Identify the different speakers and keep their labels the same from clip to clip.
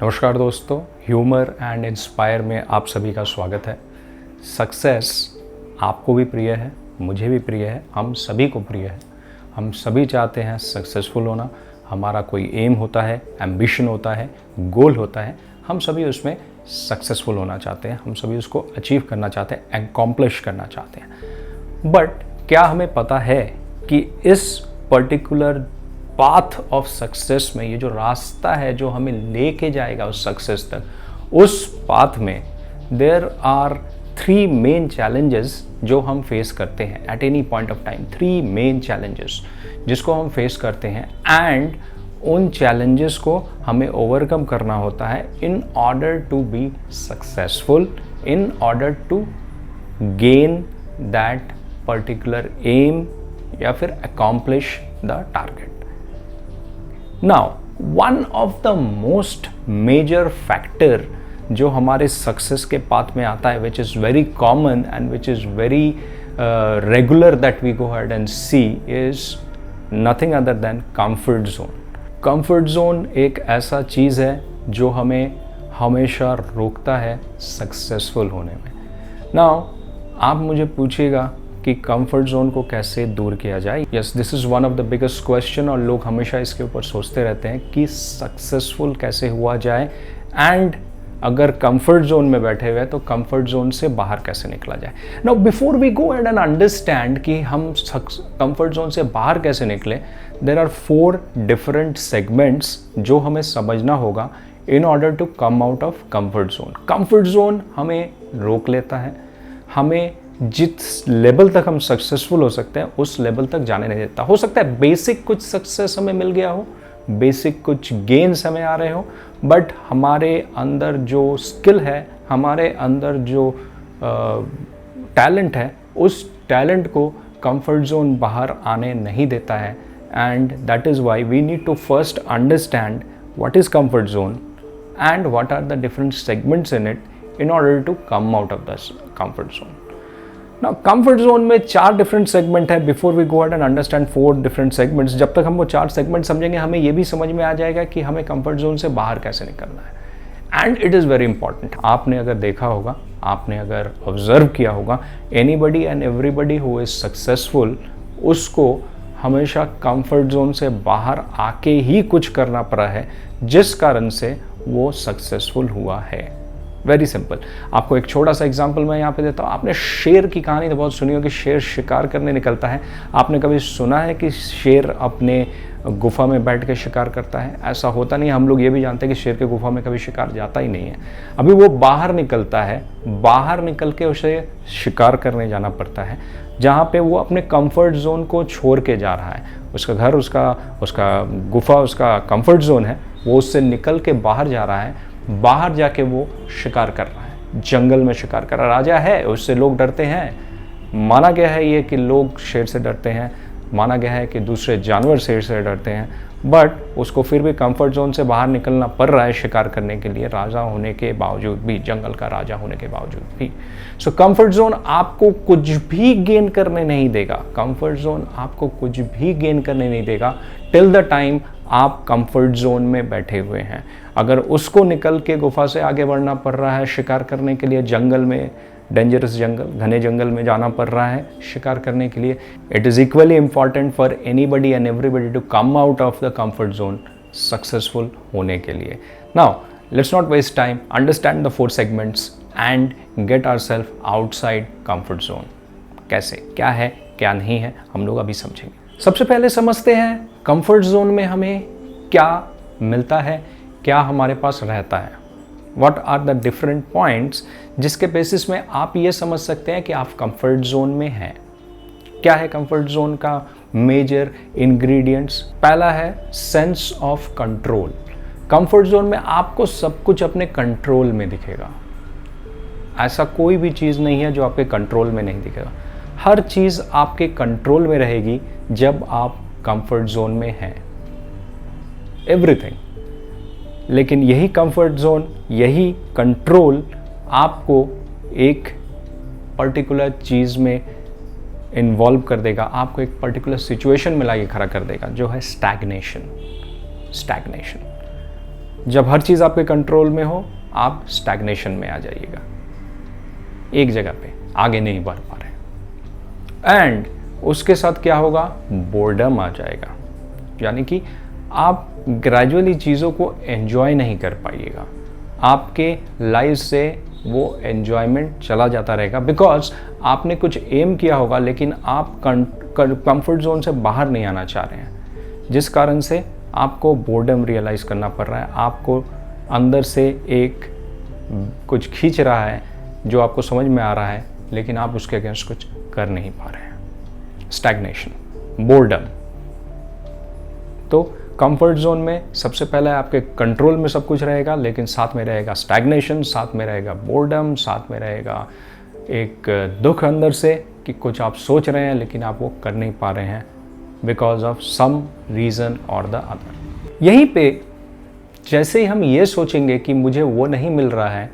Speaker 1: नमस्कार दोस्तों, humour and inspire में आप सभी का स्वागत है। सक्सेस आपको भी प्रिय है, मुझे भी प्रिय है, हम सभी को प्रिय है। हम सभी चाहते हैं सक्सेसफुल होना। हमारा कोई एम होता है, एम्बिशन होता है, गोल होता है। हम सभी उसमें सक्सेसफुल होना चाहते हैं, हम सभी उसको अचीव करना चाहते हैं, एकम्प्लिश करना चाहते हैं। बट क्या हमें पता है कि इस पर्टिकुलर पाथ ऑफ सक्सेस में, ये जो रास्ता है जो हमें लेके जाएगा उस सक्सेस तक, उस पाथ में देयर आर 3 मेन चैलेंजेस जो हम फेस करते हैं at any point of time. 3 main challenges जिसको हम फेस करते हैं, एंड उन चैलेंजेस को हमें ओवरकम करना होता है in order to be successful, in order to gain that particular aim या फिर accomplish the target. Now, one of the most major factor जो हमारे सक्सेस के पाथ में आता है, which is very common and which is very regular that we go ahead and see, is nothing other than comfort zone. Comfort zone एक ऐसा चीज़ है जो हमें हमेशा रोकता है सक्सेसफुल होने में। Now, आप मुझे पूछिएगा कि कंफर्ट जोन को कैसे दूर किया जाए। Yes, this is one of the biggest question, और लोग हमेशा इसके ऊपर सोचते रहते हैं कि सक्सेसफुल कैसे हुआ जाए, एंड अगर कंफर्ट जोन में बैठे हुए तो कंफर्ट जोन से बाहर कैसे निकला जाए। Now before we go and understand कि हम कंफर्ट जोन से बाहर कैसे निकले, देयर आर 4 डिफरेंट सेगमेंट्स जो हमें समझना होगा in order to come out of comfort zone. Comfort zone हमें रोक लेता है, हमें जिस लेवल तक हम सक्सेसफुल हो सकते हैं उस लेवल तक जाने नहीं देता। हो सकता है बेसिक कुछ सक्सेस हमें मिल गया हो, बेसिक कुछ गेन्स हमें आ रहे हो, बट हमारे अंदर जो स्किल है, हमारे अंदर जो टैलेंट है, उस टैलेंट को कंफर्ट जोन बाहर आने नहीं देता है। And that is why we need to first understand what is comfort zone and what are the different segments in it in order to come out of the comfort zone. Now comfort zone में 4 different segment है। Before we go ahead and understand 4 different segments, जब तक हम वो 4 segment समझेंगे हमें ये भी समझ में आ जाएगा कि हमें कंफर्ट जोन से बाहर कैसे निकलना है। And it is very important. आपने अगर देखा होगा, आपने अगर ऑब्जर्व किया होगा, anybody and everybody who is successful, उसको हमेशा कंफर्ट जोन से बाहर आके ही कुछ करना पड़ा है, जिस कारण से वो सक्सेसफुल हुआ है। Very simple. आपको एक छोटा सा एग्जांपल मैं यहाँ पे देता हूँ। आपने शेर की कहानी तो बहुत सुनी होगी, शेर शिकार करने निकलता है। आपने कभी सुना है कि शेर अपने गुफा में बैठ के शिकार करता है? ऐसा होता नहीं। हम लोग ये भी जानते हैं कि शेर के गुफा में कभी शिकार जाता ही नहीं है। अभी वो बाहर निकलता है, बाहर निकल के उसे शिकार करने जाना पड़ता है, जहाँ पे वो अपने कंफर्ट जोन को छोड़ के जा रहा है। उसका घर, उसका गुफा उसका कंफर्ट जोन है, वो उससे निकल के बाहर जा रहा है। बाहर जाके वो शिकार कर रहा है, जंगल में शिकार कर रहा है। राजा है, उससे लोग डरते हैं। माना गया है ये कि लोग शेर से डरते हैं, माना गया है कि दूसरे जानवर शेर से डरते हैं, बट उसको फिर भी कंफर्ट जोन से बाहर निकलना पड़ रहा है शिकार करने के लिए, राजा होने के बावजूद भी, जंगल का राजा होने के बावजूद भी। सो कंफर्ट जोन आपको कुछ भी गेन करने नहीं देगा। कंफर्ट जोन आपको कुछ भी गेन करने नहीं देगा टिल द टाइम आप कंफर्ट जोन में बैठे हुए हैं। अगर उसको निकल के गुफा से आगे बढ़ना पड़ रहा है शिकार करने के लिए, जंगल में, डेंजरस जंगल, घने जंगल में जाना पड़ रहा है शिकार करने के लिए, it is equally important for anybody and everybody to come out of the comfort zone successful होने के लिए। Now let's not waste time, understand the 4 segments and get ourself outside comfort zone. कैसे, क्या है, क्या नहीं है, हम लोग अभी समझेंगे। सबसे पहले समझते हैं कंफर्ट जोन में हमें क्या मिलता है, क्या हमारे पास रहता है। What are the different points जिसके बेसिस में आप ये समझ सकते हैं कि आप कंफर्ट जोन में हैं। क्या है कंफर्ट जोन का मेजर इंग्रेडिएंट्स? पहला है sense of control. Comfort zone में आपको सब कुछ अपने कंट्रोल में दिखेगा। ऐसा कोई भी चीज़ नहीं है जो आपके कंट्रोल में नहीं दिखेगा। हर चीज़ आपके कंट्रोल में रहेगी जब आप कंफर्ट जोन में हैं, एवरीथिंग। लेकिन यही कंफर्ट जोन, यही कंट्रोल आपको एक पर्टिकुलर चीज़ में इन्वॉल्व कर देगा, आपको एक पर्टिकुलर सिचुएशन में लाके खड़ा कर देगा, जो है स्टैग्नेशन। जब हर चीज़ आपके कंट्रोल में हो, आप स्टैग्नेशन में आ जाइएगा, एक जगह पे आगे नहीं बढ़ पा रहे। एंड उसके साथ क्या होगा, बोर्डम आ जाएगा, यानी कि आप ग्रेजुअली चीज़ों को एंजॉय नहीं कर पाइएगा, आपके लाइफ से वो एन्जॉयमेंट चला जाता रहेगा, बिकॉज आपने कुछ एम किया होगा लेकिन आप कंफर्ट जोन से बाहर नहीं आना चाह रहे हैं, जिस कारण से आपको बोर्डम रियलाइज़ करना पड़ रहा है, आपको अंदर से एक कुछ खींच रहा है जो आपको समझ में आ रहा है, लेकिन आप उसके अगेंस्ट कुछ कर नहीं पा रहे हैं। Stagnation, boredom. तो कंफर्ट जोन में सबसे पहले आपके कंट्रोल में सब कुछ रहेगा, लेकिन साथ में रहेगा स्टैग्नेशन, साथ में रहेगा बोर्डम, साथ में रहेगा एक दुख अंदर से कि कुछ आप सोच रहे हैं लेकिन आप वो कर नहीं पा रहे हैं बिकॉज ऑफ सम रीज़न और द अदर। यहीं पे जैसे ही हम ये सोचेंगे कि मुझे वो नहीं मिल रहा है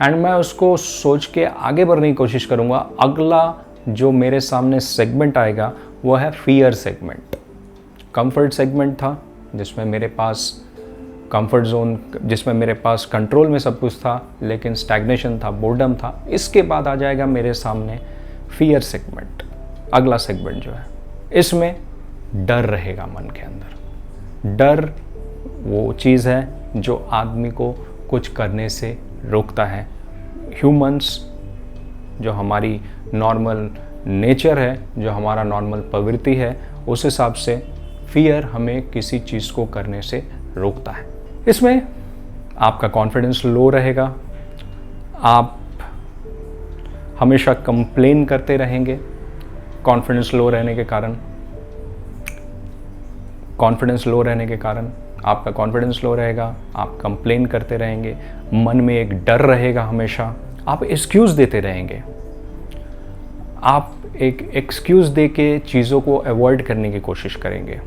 Speaker 1: एंड मैं उसको सोच के आगे बढ़ने की कोशिश करूँगा, अगला जो मेरे सामने सेगमेंट आएगा वो है फियर सेगमेंट। कंफर्ट सेगमेंट था जिसमें मेरे पास कंफर्ट जोन, जिसमें मेरे पास कंट्रोल में सब कुछ था, लेकिन स्टैग्नेशन था, बोर्डम था। इसके बाद आ जाएगा मेरे सामने फियर सेगमेंट, अगला सेगमेंट जो है, इसमें डर रहेगा मन के अंदर। डर वो चीज़ है जो आदमी को कुछ करने से रोकता है। ह्यूमंस, जो हमारी नॉर्मल नेचर है, जो हमारा नॉर्मल प्रवृत्ति है, उस हिसाब से फियर हमें किसी चीज़ को करने से रोकता है। इसमें आपका कॉन्फिडेंस लो रहेगा, आप हमेशा कंप्लेन करते रहेंगे। कॉन्फिडेंस लो रहने के कारण आपका कॉन्फिडेंस लो रहेगा, आप कंप्लेन करते रहेंगे, मन में एक डर रहेगा, हमेशा आप एक्सक्यूज़ देते रहेंगे, आप एक एक्सक्यूज़ दे के चीज़ों को अवॉइड करने की कोशिश करेंगे,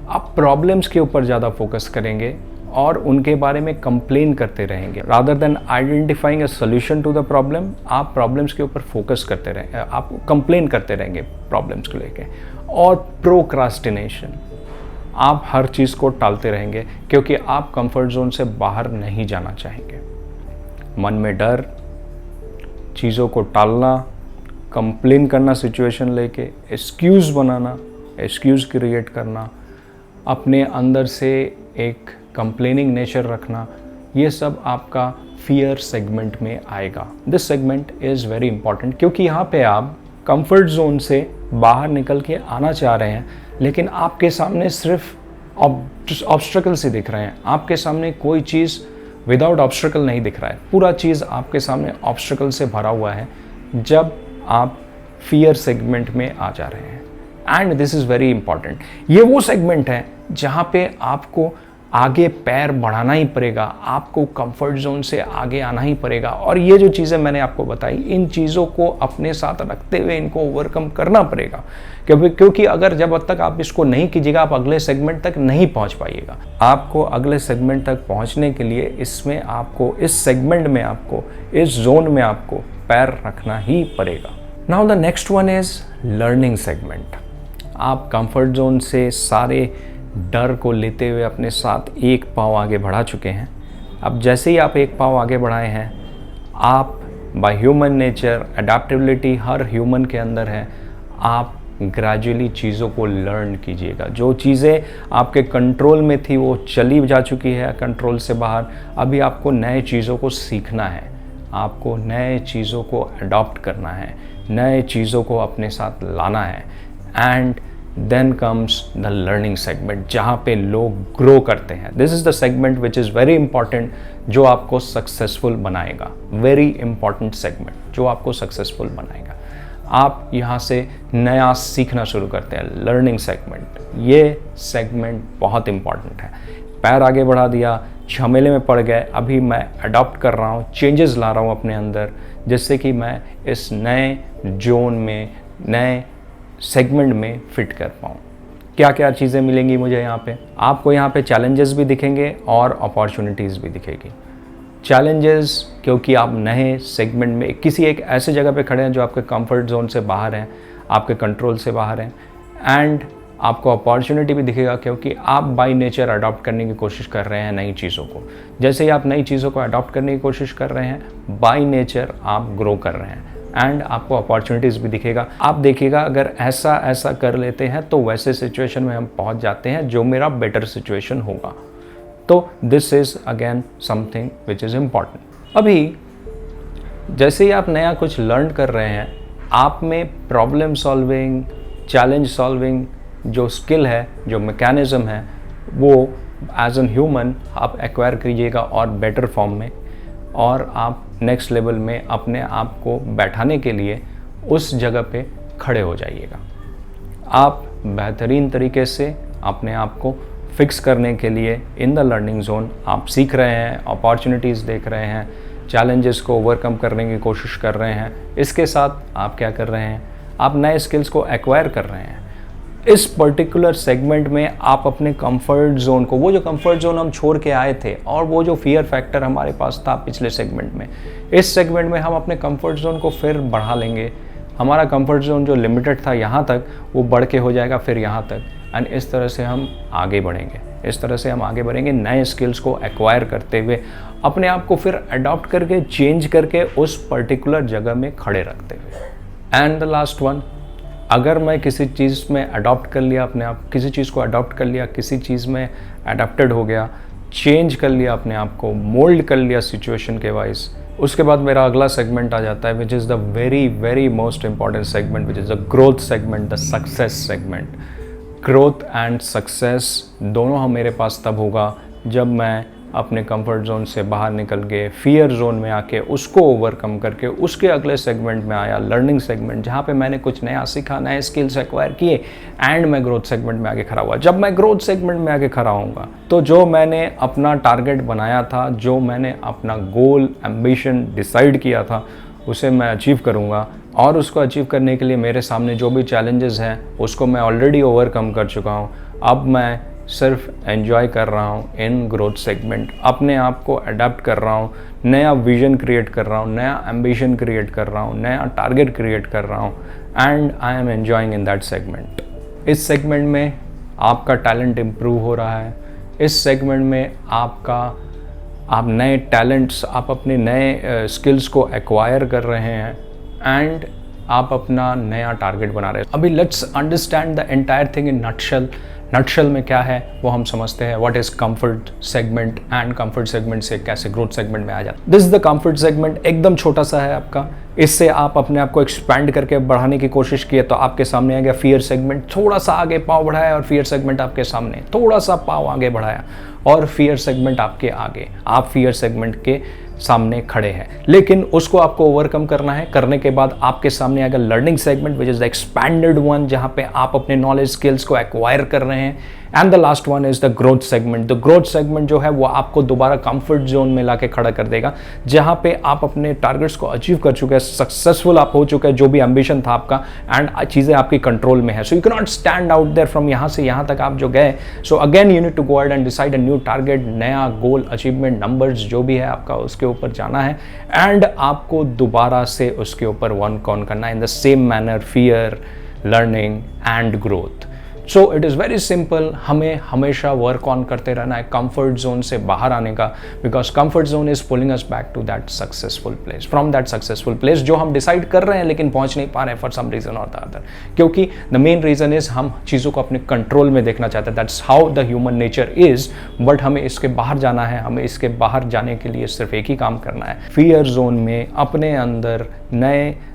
Speaker 1: आप प्रॉब्लम्स के ऊपर ज़्यादा फोकस करेंगे और उनके बारे में कंप्लेन करते रहेंगे। Rather than identifying a solution to the problem, आप प्रॉब्लम्स के ऊपर फोकस करते रहेंगे, आप कंप्लेन करते रहेंगे प्रॉब्लम्स को लेके। और प्रोक्रास्टिनेशन, आप हर चीज़ को टालते रहेंगे क्योंकि आप कंफर्ट जोन से बाहर नहीं जाना चाहेंगे। मन में डर, चीज़ों को टालना, कंप्लेन करना सिचुएशन लेके, एक्सक्यूज़ बनाना, एक्सक्यूज़ क्रिएट करना, अपने अंदर से एक कंप्लेनिंग नेचर रखना, ये सब आपका फियर सेगमेंट में आएगा। This segment is very important क्योंकि यहाँ पे आप कंफर्ट जोन से बाहर निकल के आना चाह रहे हैं, लेकिन आपके सामने सिर्फ ऑब्स्ट्रकल्स ही दिख रहे हैं। आपके सामने कोई चीज़ विदाउट ऑब्स्ट्रकल नहीं दिख रहा है, पूरा चीज़ आपके सामने ऑब्स्ट्रकल से भरा हुआ है जब आप फियर सेगमेंट में आ जा रहे हैं। And this is very important. ये वो सेगमेंट है जहाँ पे आपको आगे पैर बढ़ाना ही पड़ेगा, आपको कंफर्ट जोन से आगे आना ही पड़ेगा। और ये जो चीज़ें मैंने आपको बताई, इन चीज़ों को अपने साथ रखते हुए इनको ओवरकम करना पड़ेगा, क्योंकि अगर जब तक आप इसको नहीं कीजिएगा, आप अगले सेगमेंट तक नहीं पहुंच पाइएगा। आपको अगले सेगमेंट तक पहुंचने के लिए इसमें आपको, इस सेगमेंट में आपको, इस जोन में आपको पैर रखना ही पड़ेगा। Now the next one is learning segment. आप कंफर्ट जोन से सारे डर को लेते हुए अपने साथ एक पाँव आगे बढ़ा चुके हैं। अब जैसे ही आप एक पाँव आगे बढ़ाए हैं, आप by human nature, adaptability her human के अंदर है, आप ग्रेजुअली चीज़ों को लर्न कीजिएगा। जो चीज़ें आपके कंट्रोल में थी वो चली जा चुकी है कंट्रोल से बाहर। अभी आपको नए चीज़ों को सीखना है, आपको नए चीज़ों को अडॉप्ट करना है, नए चीज़ों को अपने साथ लाना है। And then comes the learning segment, जहाँ पे लोग ग्रो करते हैं। This is the segment which is very important, जो आपको सक्सेसफुल बनाएगा। वेरी इंपॉर्टेंट सेगमेंट जो आपको सक्सेसफुल बनाएगा। आप यहाँ से नया सीखना शुरू करते हैं, लर्निंग सेगमेंट। ये सेगमेंट बहुत इंपॉर्टेंट है। पैर आगे बढ़ा दिया, झमेले में पड़ गए, अभी मैं अडॉप्ट कर रहा हूँ, चेंजेस ला रहा हूँ अपने अंदर, जिससे कि मैं इस नए जोन में, नए सेगमेंट में फिट कर पाऊँ। क्या क्या चीज़ें मिलेंगी मुझे यहाँ पे? आपको यहाँ पे चैलेंजेस भी दिखेंगे और अपॉर्चुनिटीज़ भी दिखेगी। चैलेंजेस क्योंकि आप नए सेगमेंट में किसी एक ऐसे जगह पे खड़े हैं जो आपके कंफर्ट जोन से बाहर हैं, आपके कंट्रोल से बाहर हैं। एंड आपको अपॉर्चुनिटी भी दिखेगा, क्योंकि आप बाय नेचर अडॉप्ट करने की कोशिश कर रहे हैं नई चीज़ों को। जैसे ही आप नई चीज़ों को अडॉप्ट करने की कोशिश कर रहे हैं, बाय नेचर आप ग्रो कर रहे हैं एंड आपको अपॉर्चुनिटीज़ भी दिखेगा। आप देखिएगा अगर ऐसा ऐसा कर लेते हैं तो वैसे सिचुएशन में हम पहुंच जाते हैं जो मेरा बेटर सिचुएशन होगा। तो this is again something which is important. अभी जैसे ही आप नया कुछ लर्न कर रहे हैं, आप में प्रॉब्लम सॉल्विंग, चैलेंज सॉल्विंग जो स्किल है, जो मैकेनिज़्म है, वो एज एन ह्यूमन आप एक्वायर कीजिएगा और बेटर फॉर्म में, और आप नेक्स्ट लेवल में अपने आप को बैठाने के लिए उस जगह पे खड़े हो जाइएगा। आप बेहतरीन तरीके से अपने आप को फिक्स करने के लिए इन द लर्निंग जोन आप सीख रहे हैं, अपॉर्चुनिटीज़ देख रहे हैं, चैलेंजेस को ओवरकम करने की कोशिश कर रहे हैं। इसके साथ आप क्या कर रहे हैं, आप नए स्किल्स को एक्वायर कर रहे हैं। इस पर्टिकुलर सेगमेंट में आप अपने कंफर्ट जोन को, वो जो कंफर्ट जोन हम छोड़ के आए थे और वो जो फियर फैक्टर हमारे पास था पिछले सेगमेंट में, इस सेगमेंट में हम अपने कंफर्ट जोन को फिर बढ़ा लेंगे। हमारा कंफर्ट जोन जो लिमिटेड था यहाँ तक, वो बढ़ के हो जाएगा फिर यहाँ तक, एंड इस तरह से हम आगे बढ़ेंगे। इस तरह से हम आगे बढ़ेंगे नए स्किल्स को एक्वायर करते हुए, अपने आप को फिर अडॉप्ट करके, चेंज करके उस पर्टिकुलर जगह में खड़े रखते हुए। एंड द लास्ट वन, अगर मैं किसी चीज़ में अडॉप्ट कर लिया अपने आप, किसी चीज़ को अडॉप्ट कर लिया, किसी चीज़ में अडॉप्टेड हो गया, चेंज कर लिया अपने आप को, मोल्ड कर लिया सिचुएशन के वाइज, उसके बाद मेरा अगला सेगमेंट आ जाता है which is the very very most important segment, which is the growth segment, the success segment. Growth and success दोनों हम मेरे पास तब होगा जब मैं अपने कंफर्ट जोन से बाहर निकल के फियर जोन में आके उसको ओवरकम करके उसके अगले सेगमेंट में आया, लर्निंग सेगमेंट, जहाँ पे मैंने कुछ नया सीखा, नए स्किल्स एक्वायर किए, एंड मैं ग्रोथ सेगमेंट में आके खड़ा हुआ। जब मैं ग्रोथ सेगमेंट में आके खड़ा होऊंगा तो जो मैंने अपना टारगेट बनाया था, जो मैंने अपना गोल, एम्बिशन डिसाइड किया था, उसे मैं अचीव करूँगा। और उसको अचीव करने के लिए मेरे सामने जो भी चैलेंजेस हैं उसको मैं ऑलरेडी ओवरकम कर चुका हूँ। अब मैं सिर्फ एंजॉय कर रहा हूँ इन ग्रोथ सेगमेंट, अपने आप को अडेप्ट कर रहा हूँ, नया विजन क्रिएट कर रहा हूँ, नया एम्बिशन क्रिएट कर रहा हूँ, नया टारगेट क्रिएट कर रहा हूँ, and I am enjoying in that segment. इस सेगमेंट में आपका टैलेंट इम्प्रूव हो रहा है। इस सेगमेंट में आप नए टैलेंट्स, आप अपने नए स्किल्स को एक्वायर कर रहे हैं एंड आप अपना नया टारगेट बना रहे हैं। अभी let's understand the entire thing in nutshell. Nutshell में क्या है वो हम समझते हैं। What is comfort segment and comfort segment से कैसे ग्रोथ सेगमेंट में आ जाता है। This is the comfort segment, एकदम छोटा सा है आपका। इससे आप अपने आप को एक्सपैंड करके बढ़ाने की कोशिश किए तो आपके सामने आ गया फियर सेगमेंट। थोड़ा सा आगे पाँव बढ़ाया और फियर सेगमेंट आपके सामने, थोड़ा सा पाँव आगे बढ़ाया और फियर सेगमेंट आपके आगे, आप फियर सेगमेंट के सामने खड़े हैं। लेकिन उसको आपको ओवरकम करना है। करने के बाद आपके सामने आएगा learning segment which is the expanded one, जहां पे आप अपने नॉलेज स्किल्स को एक्वायर कर रहे हैं। And the last one is the growth segment. The growth segment जो है वो आपको दोबारा कंफर्ट जोन में लाके खड़ा कर देगा, जहां पे आप अपने टारगेट्स को अचीव कर चुके हैं, सक्सेसफुल आप हो चुके हैं, जो भी एम्बिशन था आपका, एंड चीज़ें आपकी कंट्रोल में है। So you can not stand out there from यहाँ से यहाँ तक आप जो गए। So again you need to go ahead and decide a new target, नया गोल, अचीवमेंट, नंबर्स जो भी है आपका, उसके ऊपर जाना है एंड आपको दोबारा से उसके ऊपर वर्क ऑन करना है in the same manner, fear, learning and growth. So it is very simple, हमें हमेशा वर्क ऑन करते रहना है कंफर्ट जोन से बाहर आने का, because comfort zone is pulling us back to that successful place, from that successful place जो हम डिसाइड कर रहे हैं लेकिन पहुंच नहीं पा रहे हैं फॉर सम रीजन और द अदर। क्योंकि द मेन रीजन इज हम चीज़ों को अपने कंट्रोल में देखना चाहते हैं। That's how the human nature is, but हमें इसके बाहर जाना है। हमें इसके बाहर जाने के लिए सिर्फ एक ही काम करना है, फियर जोन में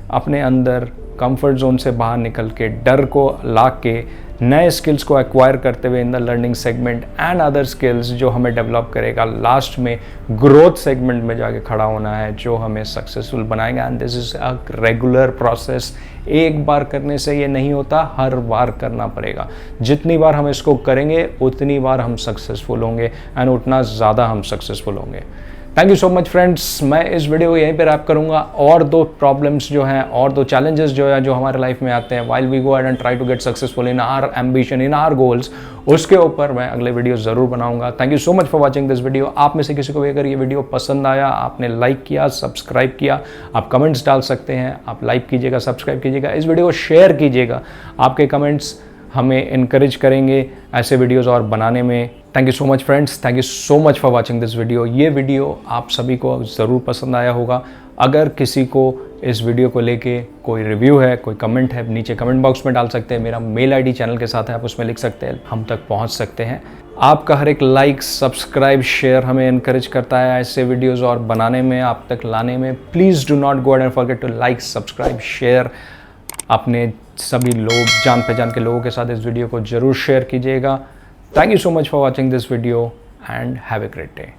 Speaker 1: अपने अंदर कंफर्ट जोन से बाहर निकल के, डर को ला के, नए स्किल्स को एक्वायर करते हुए in the learning segment and other skills जो हमें डेवलप करेगा, लास्ट में ग्रोथ सेगमेंट में जाके खड़ा होना है जो हमें सक्सेसफुल बनाएगा। And this is a regular process. एक बार करने से ये नहीं होता, हर बार करना पड़ेगा। जितनी बार हम इसको करेंगे उतनी बार हम सक्सेसफुल होंगे एंड उतना ज़्यादा हम सक्सेसफुल होंगे। Thank you so much friends. मैं इस वीडियो को यहीं पे रैप करूंगा। और दो प्रॉब्लम्स जो हैं और दो चैलेंजेस जो है जो हमारे लाइफ में आते हैं while we go and try to get successful in our ambition, in our goals, उसके ऊपर मैं अगले वीडियो ज़रूर बनाऊंगा। Thank you so much for watching this video. आप में से किसी को भी अगर ये वीडियो पसंद आया, आपने लाइक किया, सब्सक्राइब किया, आप कमेंट्स डाल सकते हैं। आप लाइक कीजिएगा, सब्सक्राइब कीजिएगा, इस वीडियो को शेयर कीजिएगा। आपके कमेंट्स हमें इनकरेज करेंगे ऐसे वीडियोज़ और बनाने में। Thank you so much friends, thank you so much for watching this video. ये वीडियो आप सभी को ज़रूर पसंद आया होगा। अगर किसी को इस वीडियो को लेके कोई रिव्यू है, कोई कमेंट है, नीचे कमेंट बॉक्स में डाल सकते हैं। मेरा मेल आईडी चैनल के साथ है, आप उसमें लिख सकते हैं, हम तक पहुंच सकते हैं। आपका हर एक लाइक, सब्सक्राइब, शेयर हमें इनकरेज करता है ऐसे वीडियोस और बनाने में, आप तक लाने में। Please do not go and forget to like, subscribe, share. अपने सभी लोग, जान पहचान के लोगों के साथ इस वीडियो को ज़रूर शेयर कीजिएगा। Thank you so much for watching this video and have a great day.